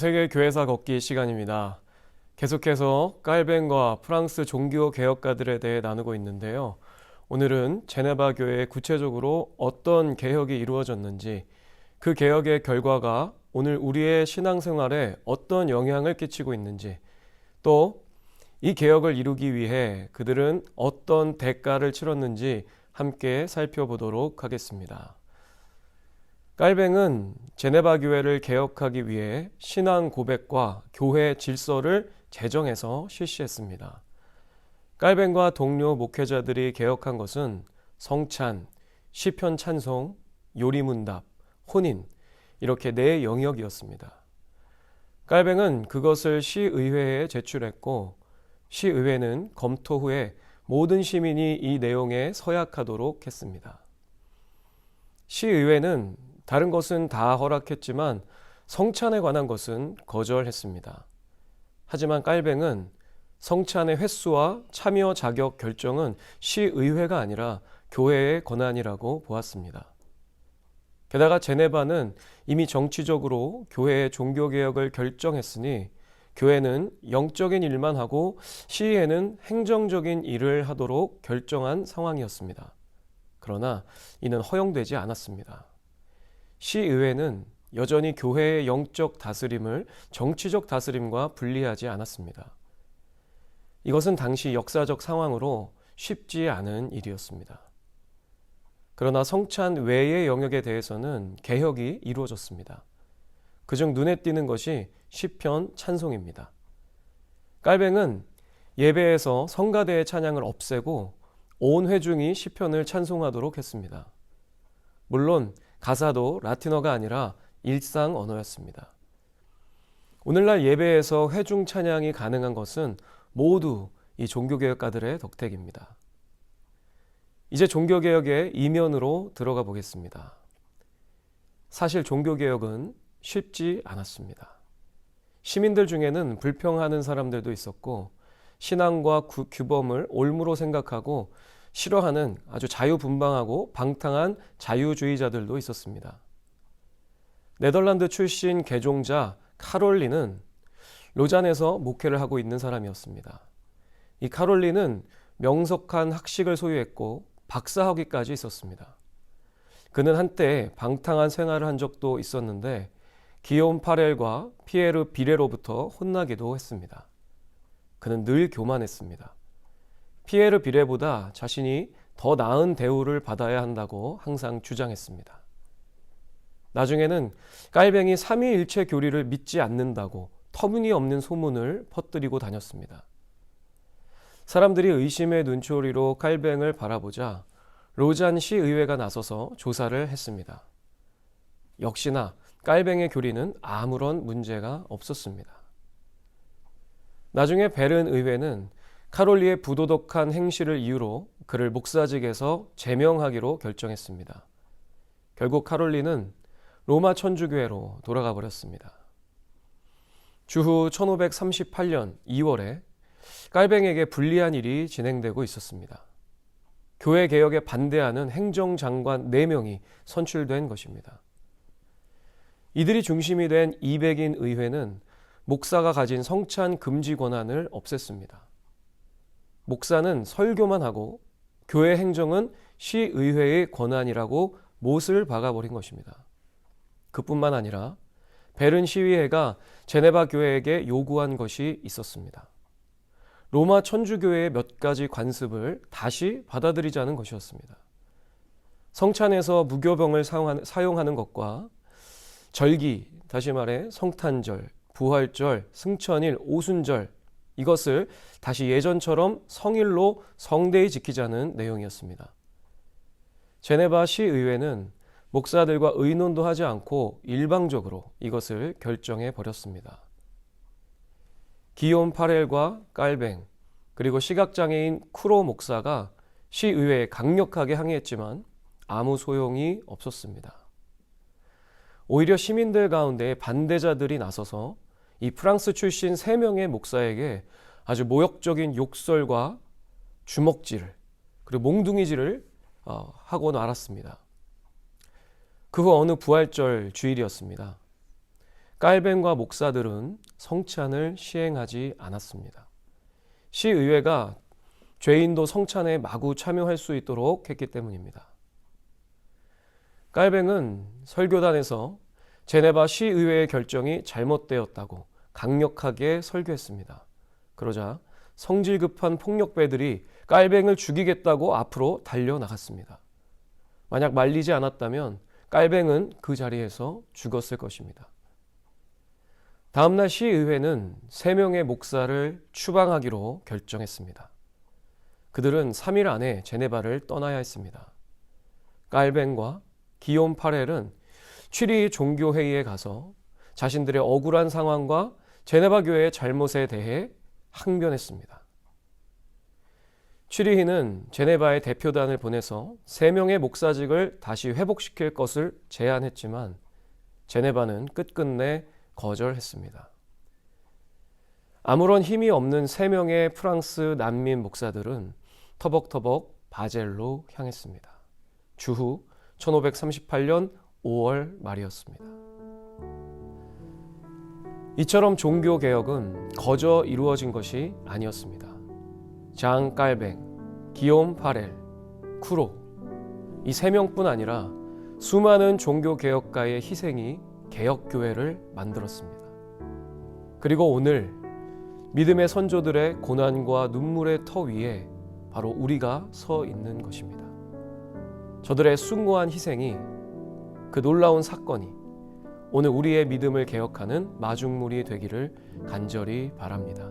세계 교회사 걷기 시간입니다. 계속해서 깔뱅과 프랑스 종교 개혁가들에 대해 나누고 있는데요. 오늘은 제네바 교회에 구체적으로 어떤 개혁이 이루어졌는지, 그 개혁의 결과가 오늘 우리의 신앙생활에 어떤 영향을 끼치고 있는지, 또 이 개혁을 이루기 위해 그들은 어떤 대가를 치렀는지 함께 살펴보도록 하겠습니다. 깔뱅은 제네바 교회를 개혁하기 위해 신앙 고백과 교회 질서를 제정해서 실시했습니다. 깔뱅과 동료 목회자들이 개혁한 것은 성찬, 시편 찬송, 요리문답, 혼인 이렇게 네 영역이었습니다. 깔뱅은 그것을 시의회에 제출했고 시의회는 검토 후에 모든 시민이 이 내용에 서약하도록 했습니다. 시의회는 다른 것은 다 허락했지만 성찬에 관한 것은 거절했습니다. 하지만 깔뱅은 성찬의 횟수와 참여 자격 결정은 시의회가 아니라 교회의 권한이라고 보았습니다. 게다가 제네바는 이미 정치적으로 교회의 종교개혁을 결정했으니 교회는 영적인 일만 하고 시의회는 행정적인 일을 하도록 결정한 상황이었습니다. 그러나 이는 허용되지 않았습니다. 시의회는 여전히 교회의 영적 다스림을 정치적 다스림과 분리하지 않았습니다. 이것은 당시 역사적 상황으로 쉽지 않은 일이었습니다. 그러나 성찬 외의 영역에 대해서는 개혁이 이루어졌습니다. 그중 눈에 띄는 것이 시편 찬송입니다. 깔뱅은 예배에서 성가대의 찬양을 없애고 온 회중이 시편을 찬송하도록 했습니다. 물론 가사도 라틴어가 아니라 일상 언어였습니다. 오늘날 예배에서 회중 찬양이 가능한 것은 모두 이 종교개혁가들의 덕택입니다. 이제 종교개혁의 이면으로 들어가 보겠습니다. 사실 종교개혁은 쉽지 않았습니다. 시민들 중에는 불평하는 사람들도 있었고 신앙과 규범을 옳므로 생각하고 싫어하는 아주 자유분방하고 방탕한 자유주의자들도 있었습니다. 네덜란드 출신 개종자 카롤린은 로잔에서 목회를 하고 있는 사람이었습니다. 이 카롤린은 명석한 학식을 소유했고 박사학위까지 있었습니다. 그는 한때 방탕한 생활을 한 적도 있었는데 기욤 파렐과 피에르 비레로부터 혼나기도 했습니다. 그는 늘 교만했습니다. 피에르 비레보다 자신이 더 나은 대우를 받아야 한다고 항상 주장했습니다. 나중에는 깔뱅이 삼위일체 교리를 믿지 않는다고 터무니없는 소문을 퍼뜨리고 다녔습니다. 사람들이 의심의 눈초리로 깔뱅을 바라보자 로잔 시의회가 나서서 조사를 했습니다. 역시나 깔뱅의 교리는 아무런 문제가 없었습니다. 나중에 베른 의회는 카롤리의 부도덕한 행실을 이유로 그를 목사직에서 제명하기로 결정했습니다. 결국 카롤리는 로마 천주교회로 돌아가 버렸습니다. 주후 1538년 2월에 깔뱅에게 불리한 일이 진행되고 있었습니다. 교회 개혁에 반대하는 행정장관 4명이 선출된 것입니다. 이들이 중심이 된 200인 의회는 목사가 가진 성찬 금지 권한을 없앴습니다. 목사는 설교만 하고 교회 행정은 시의회의 권한이라고 못을 박아버린 것입니다. 그뿐만 아니라 베른 시의회가 제네바 교회에게 요구한 것이 있었습니다. 로마 천주교회의 몇 가지 관습을 다시 받아들이자는 것이었습니다. 성찬에서 무교병을 사용하는 것과 절기, 다시 말해 성탄절, 부활절, 승천일, 오순절 이것을 다시 예전처럼 성일로 성대히 지키자는 내용이었습니다. 제네바 시의회는 목사들과 의논도 하지 않고 일방적으로 이것을 결정해 버렸습니다. 기욤 파렐과 깔뱅 그리고 시각장애인 쿠로 목사가 시의회에 강력하게 항의했지만 아무 소용이 없었습니다. 오히려 시민들 가운데 반대자들이 나서서 이 프랑스 출신 3명의 목사에게 아주 모욕적인 욕설과 주먹질 그리고 몽둥이질을 하고 말았습니다. 그 후 어느 부활절 주일이었습니다. 깔벤과 목사들은 성찬을 시행하지 않았습니다. 시의회가 죄인도 성찬에 마구 참여할 수 있도록 했기 때문입니다. 깔뱅은 설교단에서 제네바 시의회의 결정이 잘못되었다고 강력하게 설교했습니다. 그러자 성질 급한 폭력배들이 깔뱅을 죽이겠다고 앞으로 달려나갔습니다. 만약 말리지 않았다면 깔뱅은 그 자리에서 죽었을 것입니다. 다음날 시의회는 3명의 목사를 추방하기로 결정했습니다. 그들은 3일 안에 제네바를 떠나야 했습니다. 깔뱅과 기욤 파렐은 취리 종교회의에 가서 자신들의 억울한 상황과 제네바 교회의 잘못에 대해 항변했습니다. 취리히는 제네바의 대표단을 보내서 3명의 목사직을 다시 회복시킬 것을 제안했지만 제네바는 끝끝내 거절했습니다. 아무런 힘이 없는 3명의 프랑스 난민 목사들은 터벅터벅 바젤로 향했습니다. 주후 1538년 5월 말이었습니다. 이처럼 종교개혁은 거저 이루어진 것이 아니었습니다. 장 깔뱅, 기욤 파렐, 쿠로 이 3명뿐 아니라 수많은 종교개혁가의 희생이 개혁교회를 만들었습니다. 그리고 오늘 믿음의 선조들의 고난과 눈물의 터 위에 바로 우리가 서 있는 것입니다. 저들의 숭고한 희생이, 그 놀라운 사건이 오늘 우리의 믿음을 개혁하는 마중물이 되기를 간절히 바랍니다.